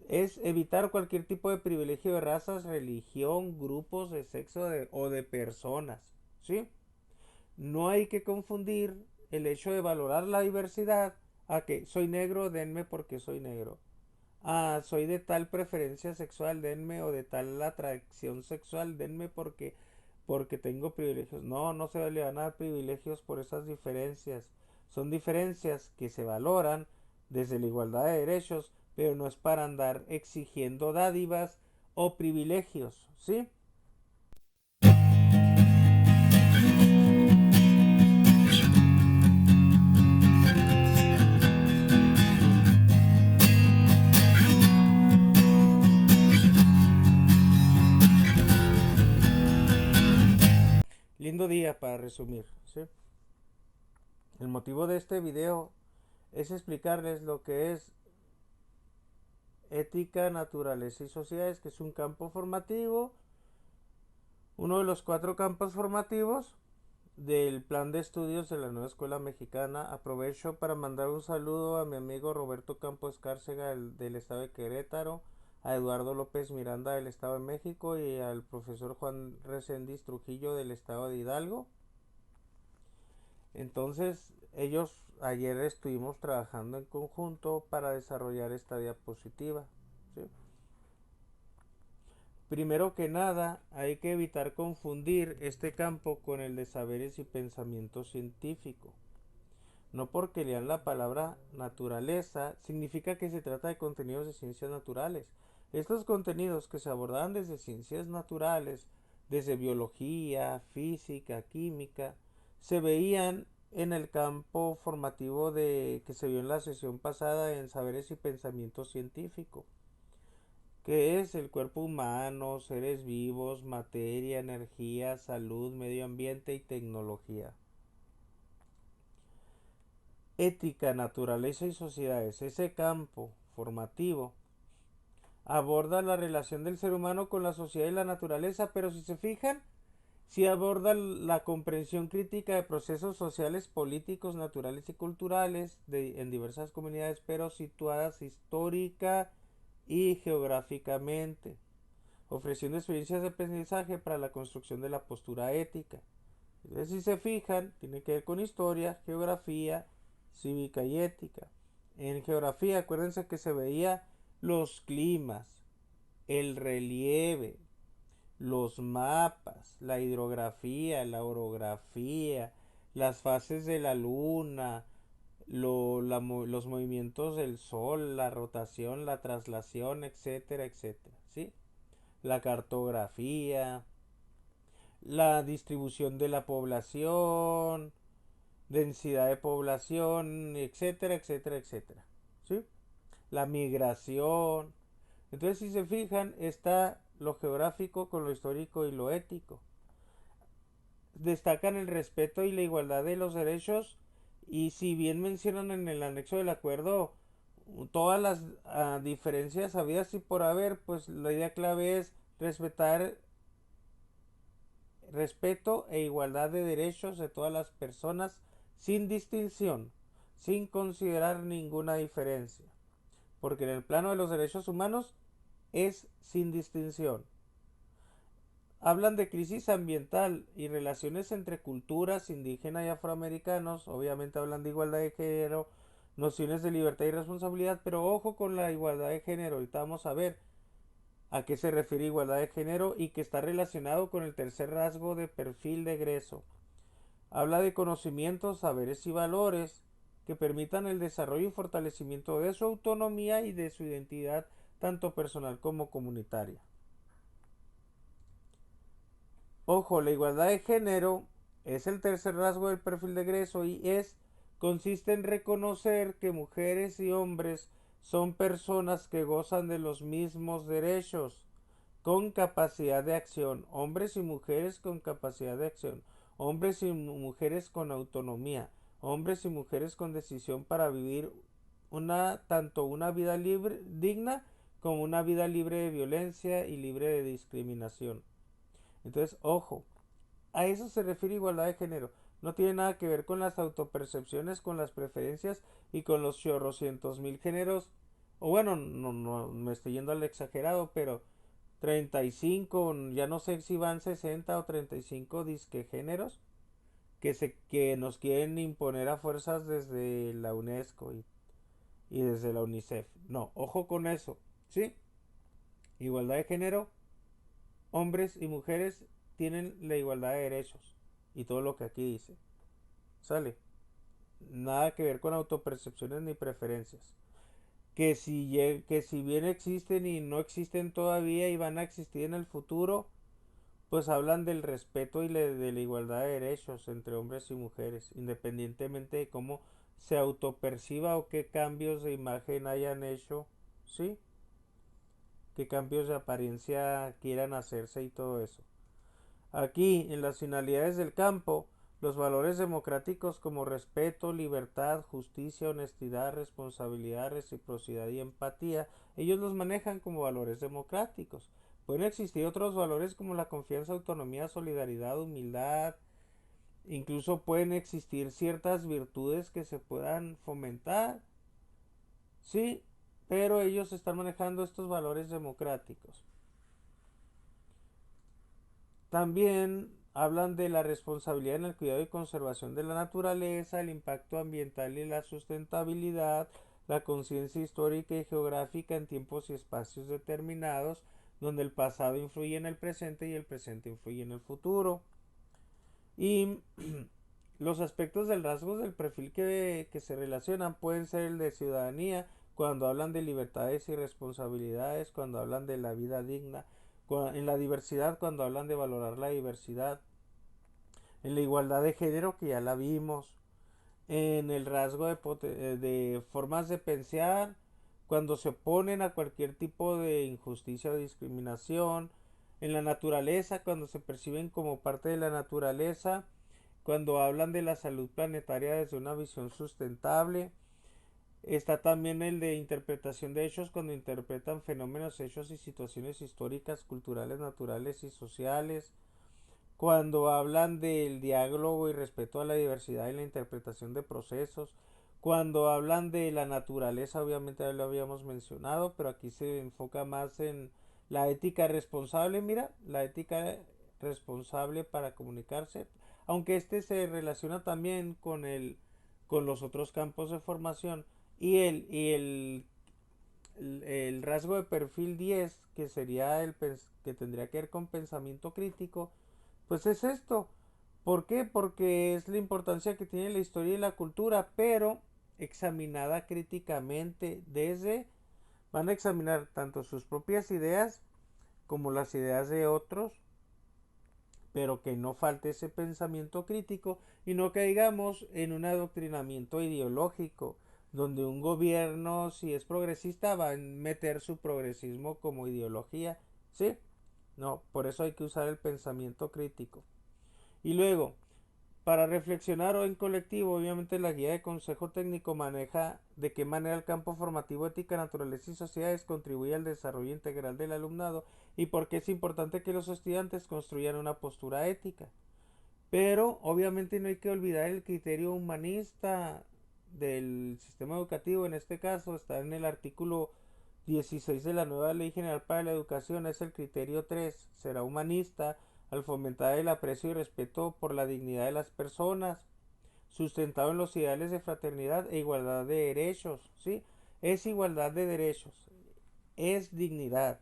Es evitar cualquier tipo de privilegio de razas, religión, grupos de sexo o de personas, ¿sí? No hay que confundir el hecho de valorar la diversidad a que soy negro, denme porque soy negro. Ah, soy de tal preferencia sexual, denme, o de tal atracción sexual, denme porque tengo privilegios. No, no se le van a dar privilegios por esas diferencias. Son diferencias que se valoran desde la igualdad de derechos, pero no es para andar exigiendo dádivas o privilegios, ¿sí? Lindo día para resumir, ¿sí? El motivo de este video es explicarles lo que es ética, naturaleza y sociedades, que es un campo formativo, uno de los 4 campos formativos del plan de estudios de la nueva escuela mexicana. Aprovecho para mandar un saludo a mi amigo Roberto Campos Cárcega del estado de Querétaro, a Eduardo López Miranda del estado de México y al profesor Juan Reséndiz Trujillo del estado de Hidalgo. Entonces, ellos ayer estuvimos trabajando en conjunto para desarrollar esta diapositiva, ¿sí? Primero que nada, hay que evitar confundir este campo con el de saberes y pensamiento científico. No porque lean la palabra naturaleza significa que se trata de contenidos de ciencias naturales. Estos contenidos que se abordan desde ciencias naturales, desde biología, física, química, se veían en el campo formativo que se vio en la sesión pasada en saberes y pensamiento científico, que es el cuerpo humano, seres vivos, materia, energía, salud, medio ambiente y tecnología. Ética, naturaleza y sociedades. Ese campo formativo aborda la relación del ser humano con la sociedad y la naturaleza, pero si se fijan, sí aborda la comprensión crítica de procesos sociales, políticos, naturales y culturales en diversas comunidades, pero situadas histórica y geográficamente, ofreciendo experiencias de aprendizaje para la construcción de la postura ética. Entonces, si se fijan, tiene que ver con historia, geografía, cívica y ética. En geografía, acuérdense que se veía los climas, el relieve, los mapas, la hidrografía, la orografía, las fases de la luna, los movimientos del sol, la rotación, la traslación, etcétera, etcétera, ¿sí? La cartografía, la distribución de la población, densidad de población, etcétera, etcétera, etcétera, ¿sí? La migración. Entonces, si se fijan, está lo geográfico con lo histórico y lo ético. Destacan el respeto y la igualdad de los derechos, y si bien mencionan en el anexo del acuerdo todas las diferencias habidas y por haber, pues la idea clave es respetar respeto e igualdad de derechos de todas las personas sin distinción, sin considerar ninguna diferencia, porque en el plano de los derechos humanos es sin distinción. Hablan de crisis ambiental y relaciones entre culturas indígenas y afroamericanos, obviamente hablan de igualdad de género, nociones de libertad y responsabilidad, pero ojo con la igualdad de género, ahorita vamos a ver a qué se refiere igualdad de género y que está relacionado con el tercer rasgo de perfil de egreso. Habla de conocimientos, saberes y valores que permitan el desarrollo y fortalecimiento de su autonomía y de su identidad tanto personal como comunitaria. Ojo, la igualdad de género es el tercer rasgo del perfil de egreso y consiste en reconocer que mujeres y hombres son personas que gozan de los mismos derechos con capacidad de acción, hombres y mujeres con capacidad de acción, hombres y mujeres con autonomía, hombres y mujeres con decisión para vivir tanto una vida libre, digna, como una vida libre de violencia y libre de discriminación. Entonces, ojo, a eso se refiere igualdad de género. No tiene nada que ver con las autopercepciones, con las preferencias y con los chorrocientos mil géneros o bueno, no me estoy yendo al exagerado, pero 35, ya no sé si van 60 o 35 disque géneros que nos quieren imponer a fuerzas desde la UNESCO y desde la UNICEF. No, ojo con eso, ¿sí? Igualdad de género, hombres y mujeres tienen la igualdad de derechos y todo lo que aquí dice. ¿Sale? Nada que ver con autopercepciones ni preferencias. Que si bien existen y no existen todavía y van a existir en el futuro, pues hablan del respeto y de la igualdad de derechos entre hombres y mujeres, independientemente de cómo se autoperciba o qué cambios de imagen hayan hecho, ¿sí? Qué cambios de apariencia quieran hacerse y todo eso. Aquí, en las finalidades del campo, los valores democráticos como respeto, libertad, justicia, honestidad, responsabilidad, reciprocidad y empatía, ellos los manejan como valores democráticos. Pueden existir otros valores como la confianza, autonomía, solidaridad, humildad, incluso pueden existir ciertas virtudes que se puedan fomentar, sí, pero ellos están manejando estos valores democráticos. También hablan de la responsabilidad en el cuidado y conservación de la naturaleza, el impacto ambiental y la sustentabilidad, la conciencia histórica y geográfica en tiempos y espacios determinados, donde el pasado influye en el presente y el presente influye en el futuro. Y los aspectos del rasgos del perfil que se relacionan pueden ser el de ciudadanía, cuando hablan de libertades y responsabilidades, cuando hablan de la vida digna, en la diversidad, cuando hablan de valorar la diversidad, en la igualdad de género, que ya la vimos, en el rasgo de formas de pensar, cuando se oponen a cualquier tipo de injusticia o discriminación, en la naturaleza, cuando se perciben como parte de la naturaleza, cuando hablan de la salud planetaria desde una visión sustentable. Está también el de interpretación de hechos, cuando interpretan fenómenos, hechos y situaciones históricas, culturales, naturales y sociales. Cuando hablan del diálogo y respeto a la diversidad y la interpretación de procesos. Cuando hablan de la naturaleza, obviamente ya lo habíamos mencionado, pero aquí se enfoca más en la ética responsable. Mira, la ética responsable para comunicarse, aunque este se relaciona también con los otros campos de formación y el rasgo de perfil 10, que sería que tendría que ver con pensamiento crítico, pues es esto. ¿Por qué? Porque es la importancia que tiene la historia y la cultura, pero examinada críticamente van a examinar tanto sus propias ideas como las ideas de otros, pero que no falte ese pensamiento crítico y no caigamos en un adoctrinamiento ideológico, donde un gobierno, si es progresista, va a meter su progresismo como ideología, ¿sí? No, por eso hay que usar el pensamiento crítico. Y luego, para reflexionar o en colectivo, obviamente la guía de consejo técnico maneja de qué manera el campo formativo ética, naturaleza y sociedades contribuye al desarrollo integral del alumnado y por qué es importante que los estudiantes construyan una postura ética. Pero obviamente no hay que olvidar el criterio humanista del sistema educativo. En este caso está en el artículo 16 de la nueva Ley General para la Educación. Es el criterio 3. Será humanista al fomentar el aprecio y respeto por la dignidad de las personas, sustentado en los ideales de fraternidad e igualdad de derechos. ¿Sí? Es igualdad de derechos, es dignidad,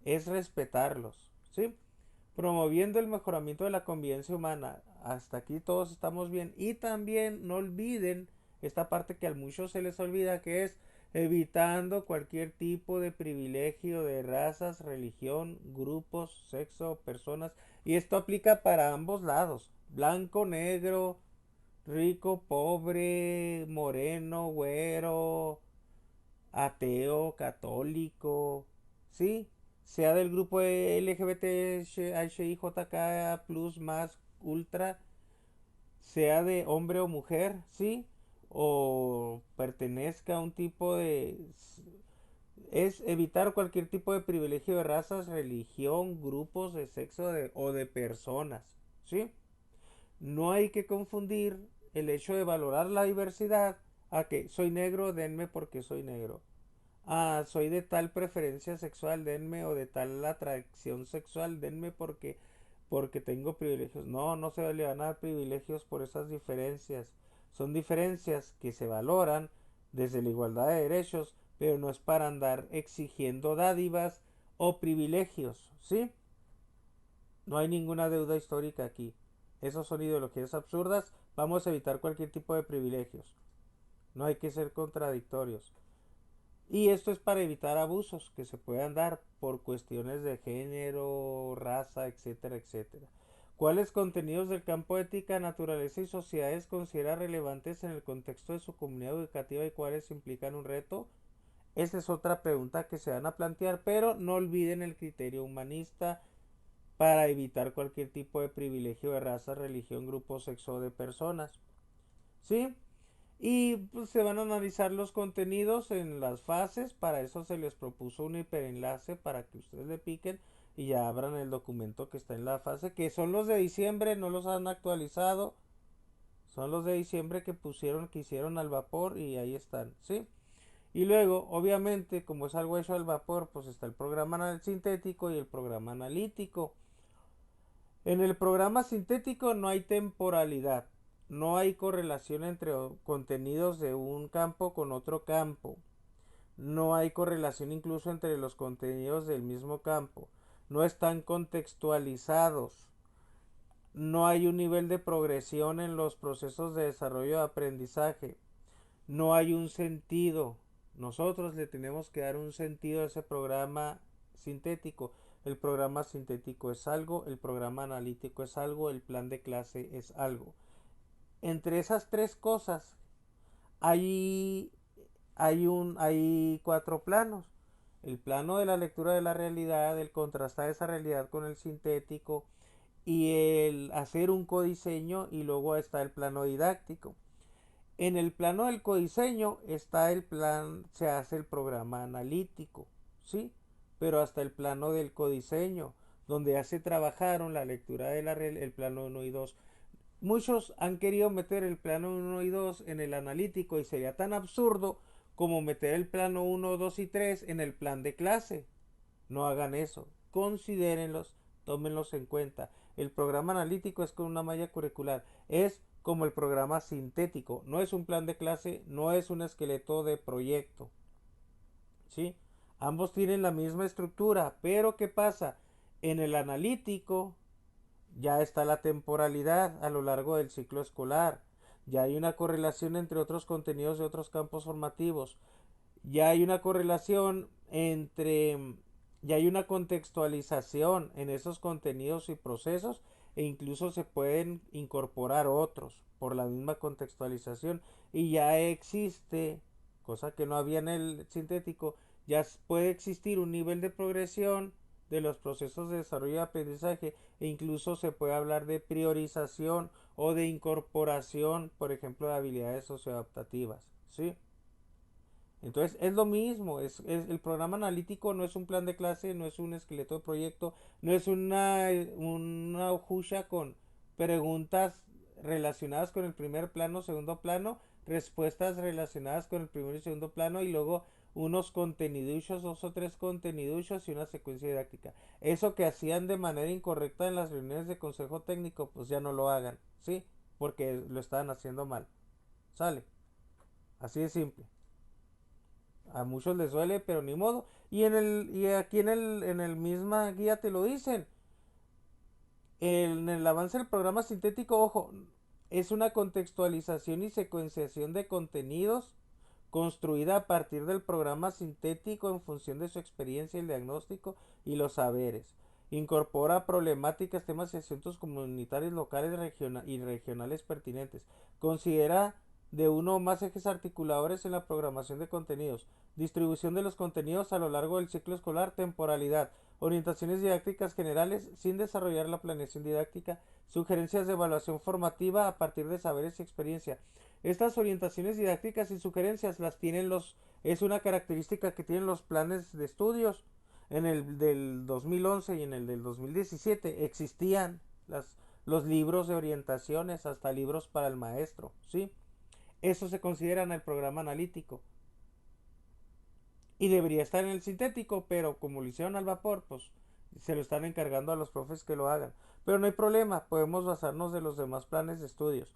es respetarlos. ¿Sí? Promoviendo el mejoramiento de la convivencia humana. Hasta aquí todos estamos bien. Y también no olviden esta parte que a muchos se les olvida, que es evitando cualquier tipo de privilegio de razas, religión, grupos, sexo, personas. Y esto aplica para ambos lados. Blanco, negro, rico, pobre, moreno, güero, ateo, católico, ¿sí? Sea del grupo LGBTHIJK plus más ultra, sea de hombre o mujer, ¿sí? O pertenezca a un tipo de... Es evitar cualquier tipo de privilegio de razas, religión, grupos de sexo o de personas, ¿sí? No hay que confundir el hecho de valorar la diversidad a que soy negro, denme porque soy negro. soy de tal preferencia sexual, denme, o de tal atracción sexual, denme porque tengo privilegios. No, no se le van a dar privilegios por esas diferencias. Son diferencias que se valoran desde la igualdad de derechos, pero no es para andar exigiendo dádivas o privilegios, ¿sí? No hay ninguna deuda histórica aquí. Esos son ideologías absurdas. Vamos a evitar cualquier tipo de privilegios. No hay que ser contradictorios. Y esto es para evitar abusos que se puedan dar por cuestiones de género, raza, etcétera, etcétera. ¿Cuáles contenidos del campo ética, naturaleza y sociedades considera relevantes en el contexto de su comunidad educativa y cuáles implican un reto? Esa es otra pregunta que se van a plantear, pero no olviden el criterio humanista para evitar cualquier tipo de privilegio de raza, religión, grupo, sexo de personas. ¿Sí? Y pues, se van a analizar los contenidos en las fases. Para eso se les propuso un hiperenlace para que ustedes le piquen y ya abran el documento que está en la fase, que son los de diciembre, no los han actualizado. Son los de diciembre que hicieron al vapor y ahí están, ¿sí? Y luego, obviamente, como es algo hecho al vapor, pues está el programa sintético y el programa analítico. En el programa sintético no hay temporalidad, no hay correlación entre contenidos de un campo con otro campo, no hay correlación incluso entre los contenidos del mismo campo, no están contextualizados, no hay un nivel de progresión en los procesos de desarrollo de aprendizaje, no hay un sentido. Nosotros le tenemos que dar un sentido a ese programa sintético. El programa sintético es algo, el programa analítico es algo, el plan de clase es algo. Entre esas tres cosas hay, hay cuatro planos. El plano de la lectura de la realidad, el contrastar esa realidad con el sintético y el hacer un codiseño, y luego está el plano didáctico. En el plano del codiseño está el plan, se hace el programa analítico, ¿sí? Pero hasta el plano del codiseño, donde ya se trabajaron la lectura de el plano uno y 2. Muchos han querido meter el plano uno y 2 en el analítico y sería tan absurdo como meter el plano uno, 2 y 3 en el plan de clase. No hagan eso. Considérenlos, tómenlos en cuenta. El programa analítico es con una malla curricular. Es como el programa sintético. No es un plan de clase, no es un esqueleto de proyecto. ¿Sí? Ambos tienen la misma estructura, pero ¿qué pasa? En el analítico ya está la temporalidad a lo largo del ciclo escolar. Ya hay una correlación entre otros contenidos de otros campos formativos. Ya hay una correlación entre, ya hay una contextualización en esos contenidos y procesos, e incluso se pueden incorporar otros por la misma contextualización, y ya existe, cosa que no había en el sintético, ya puede existir un nivel de progresión de los procesos de desarrollo y aprendizaje, e incluso se puede hablar de priorización o de incorporación, por ejemplo, de habilidades socioadaptativas, ¿sí? Entonces es lo mismo, el programa analítico no es un plan de clase, no es un esqueleto de proyecto, no es una hojucha con preguntas relacionadas con el primer plano, segundo plano, respuestas relacionadas con el primer y segundo plano, y luego unos conteniduchos, dos o tres conteniduchos y una secuencia didáctica. Eso que hacían de manera incorrecta en las reuniones de consejo técnico, pues ya no lo hagan, ¿sí? Porque lo estaban haciendo mal. Sale. Así de simple. A muchos les duele, pero ni modo. Y aquí en el misma guía te lo dicen. En el avance del programa sintético, ojo, es una contextualización y secuenciación de contenidos construida a partir del programa sintético en función de su experiencia, el diagnóstico y los saberes. Incorpora problemáticas, temas y asuntos comunitarios, locales y regionales pertinentes. Considera de uno o más ejes articuladores en la programación de contenidos. Distribución de los contenidos a lo largo del ciclo escolar, temporalidad. Orientaciones didácticas generales sin desarrollar la planeación didáctica. Sugerencias de evaluación formativa a partir de saberes y experiencia. Estas orientaciones didácticas y sugerencias las tienen es una característica que tienen los planes de estudios. En el del 2011 y en el del 2017 existían los libros de orientaciones, hasta libros para el maestro, ¿sí? Eso se considera en el programa analítico. y debería estar en el sintético, pero como lo hicieron al vapor, pues se lo están encargando a los profes que lo hagan. Pero no hay problema, podemos basarnos de los demás planes de estudios.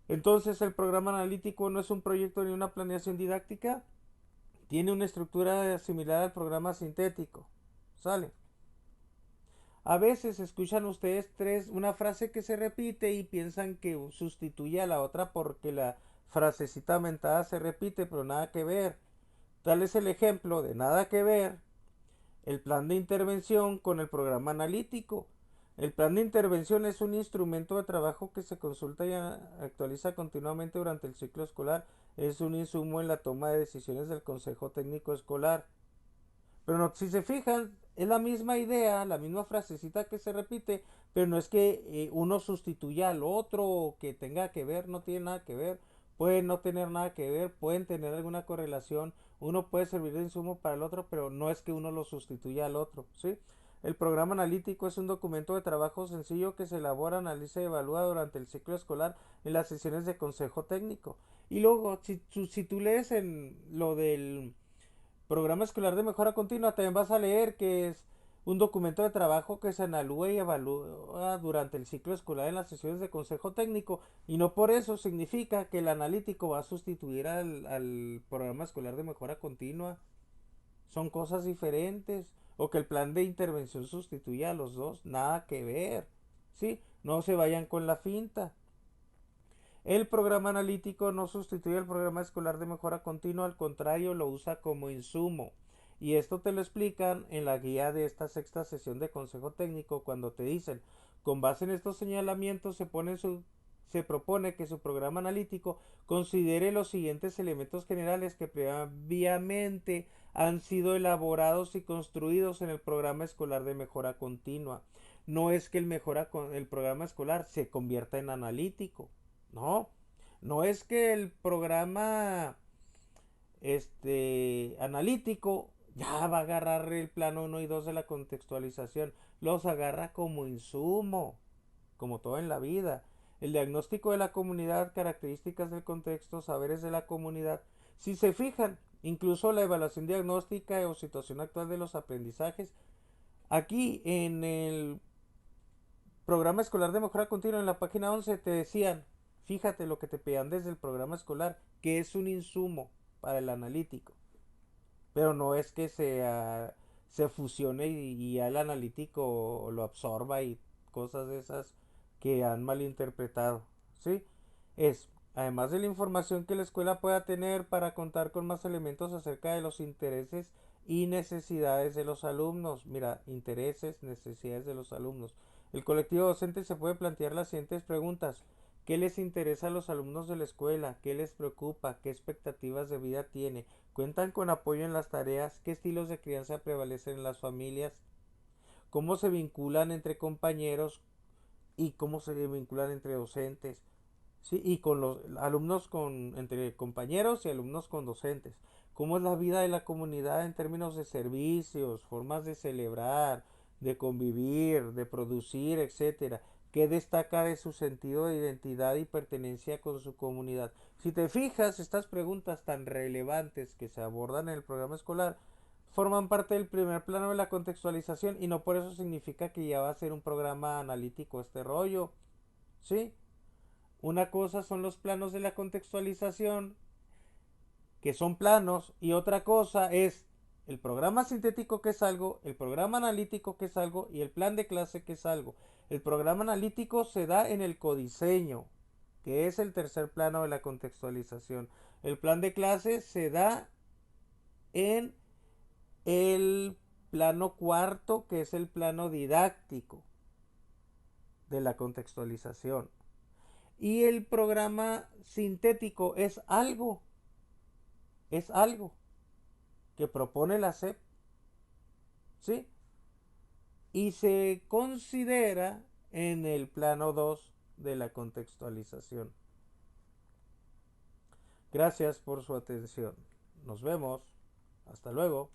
Entonces el programa analítico no es un proyecto ni una planeación didáctica, tiene una estructura similar al programa sintético. ¿Sale? A veces escuchan ustedes una frase que se repite y piensan que sustituye a la otra porque la frasecita aumentada se repite, pero nada que ver. Tal es el ejemplo de nada que ver el plan de intervención con el programa analítico. El plan de intervención es un instrumento de trabajo que se consulta y actualiza continuamente durante el ciclo escolar. Es un insumo en la toma de decisiones del Consejo Técnico Escolar. Pero no, si se fijan, es la misma idea, la misma frasecita que se repite, pero no es que uno sustituya al otro o que tenga que ver, no tiene nada que ver, pueden no tener nada que ver, pueden tener alguna correlación, uno puede servir de insumo para el otro, pero no es que uno lo sustituya al otro, ¿sí? El programa analítico es un documento de trabajo sencillo que se elabora, analiza y evalúa durante el ciclo escolar en las sesiones de consejo técnico. Y luego, si tú lees en lo del programa escolar de mejora continua, también vas a leer que es un documento de trabajo que se analúa y evalúa durante el ciclo escolar en las sesiones de consejo técnico, y no por eso significa que el analítico va a sustituir al programa escolar de mejora continua. Son cosas diferentes. O que el plan de intervención sustituya a los dos, nada que ver. ¿Sí? No se vayan con la finta. El programa analítico no sustituye al programa escolar de mejora continua, al contrario, lo usa como insumo. Y esto te lo explican en la guía de esta sexta sesión de consejo técnico cuando te dicen, con base en estos señalamientos se propone que su programa analítico considere los siguientes elementos generales que previamente han sido elaborados y construidos en el programa escolar de mejora continua. No es que el programa escolar se convierta en analítico. No, no es que el programa analítico ya va a agarrar el plano uno y 2 de la contextualización, los agarra como insumo, como todo en la vida. El diagnóstico de la comunidad, características del contexto, saberes de la comunidad. Si se fijan, incluso la evaluación diagnóstica o situación actual de los aprendizajes, aquí en el programa escolar de mejora continua en la página 11 te decían, fíjate lo que te pedían desde el programa escolar, que es un insumo para el analítico. Pero no es que se fusione y ya el analítico lo absorba y cosas de esas que han malinterpretado. ¿Sí? Es, además de la información que la escuela pueda tener para contar con más elementos acerca de los intereses y necesidades de los alumnos. Mira, intereses, necesidades de los alumnos. El colectivo docente se puede plantear las siguientes preguntas. ¿Qué les interesa a los alumnos de la escuela? ¿Qué les preocupa? ¿Qué expectativas de vida tiene? ¿Cuentan con apoyo en las tareas? ¿Qué estilos de crianza prevalecen en las familias? ¿Cómo se vinculan entre compañeros y cómo se vinculan entre docentes? ¿Sí? Y con los alumnos entre compañeros y alumnos con docentes. ¿Cómo es la vida de la comunidad en términos de servicios, formas de celebrar, de convivir, de producir, etcétera? ¿Qué destaca de su sentido de identidad y pertenencia con su comunidad? Si te fijas, estas preguntas tan relevantes que se abordan en el programa escolar forman parte del primer plano de la contextualización, y no por eso significa que ya va a ser un programa analítico este rollo. ¿Sí? Una cosa son los planos de la contextualización, que son planos, y otra cosa es el programa sintético, que es algo, el programa analítico, que es algo, y el plan de clase, que es algo. El programa analítico se da en el codiseño, que es el tercer plano de la contextualización. El plan de clase se da en el plano cuarto, que es el plano didáctico de la contextualización. Y el programa sintético es algo que propone la SEP, ¿sí? Y se considera en el plano 2 de la contextualización. Gracias por su atención. Nos vemos. Hasta luego.